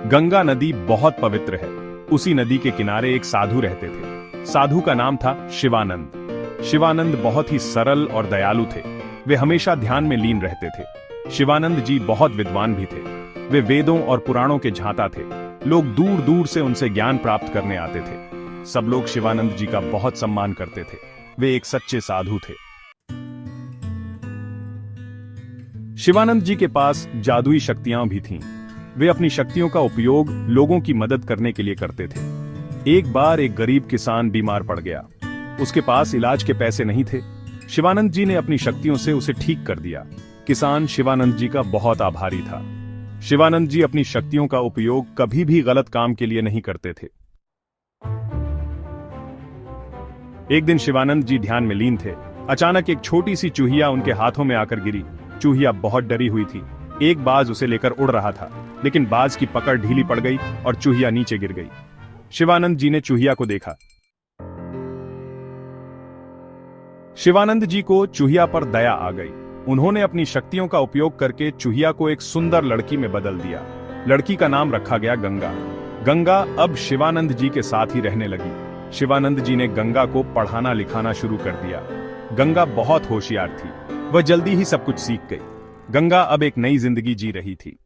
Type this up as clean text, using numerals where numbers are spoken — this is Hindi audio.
गंगा नदी बहुत पवित्र है। उसी नदी के किनारे एक साधु रहते थे। साधु का नाम था शिवानंद। शिवानंद बहुत ही सरल और दयालु थे। वे हमेशा ध्यान में लीन रहते थे। शिवानंद जी बहुत विद्वान भी थे। वे वेदों और पुराणों के झांता थे। लोग दूर दूर से उनसे ज्ञान प्राप्त करने आते थे। सब लोग शिवानंद जी का बहुत सम्मान करते थे। वे एक सच्चे साधु थे। शिवानंद जी के पास जादुई शक्तियां भी थीं। वे अपनी शक्तियों का उपयोग लोगों की मदद करने के लिए करते थे। एक बार एक गरीब किसान बीमार पड़ गया। उसके पास इलाज के पैसे नहीं थे। शिवानंद जी ने अपनी शक्तियों से उसे ठीक कर दिया। किसान शिवानंद जी का बहुत आभारी था। शिवानंद जी अपनी शक्तियों का उपयोग कभी भी गलत काम के लिए नहीं करते थे। एक दिन शिवानंद जी ध्यान में लीन थे। अचानक एक छोटी सी चूहिया उनके हाथों में आकर गिरी। चूहिया बहुत डरी हुई थी। एक बाज उसे लेकर उड़ रहा था, लेकिन बाज की पकड़ ढीली पड़ गई और चूहिया नीचे गिर गई। शिवानंद जी ने चूहिया को देखा। शिवानंद जी को चूहिया पर दया आ गई। उन्होंने अपनी शक्तियों का उपयोग करके चूहिया को एक सुंदर लड़की में बदल दिया। लड़की का नाम रखा गया गंगा। गंगा अब शिवानंद जी के साथ ही रहने लगी। शिवानंद जी ने गंगा को पढ़ाना लिखाना शुरू कर दिया। गंगा बहुत होशियार थी। वह जल्दी ही सब कुछ सीख गई। गंगा अब एक नई जिंदगी जी रही थी।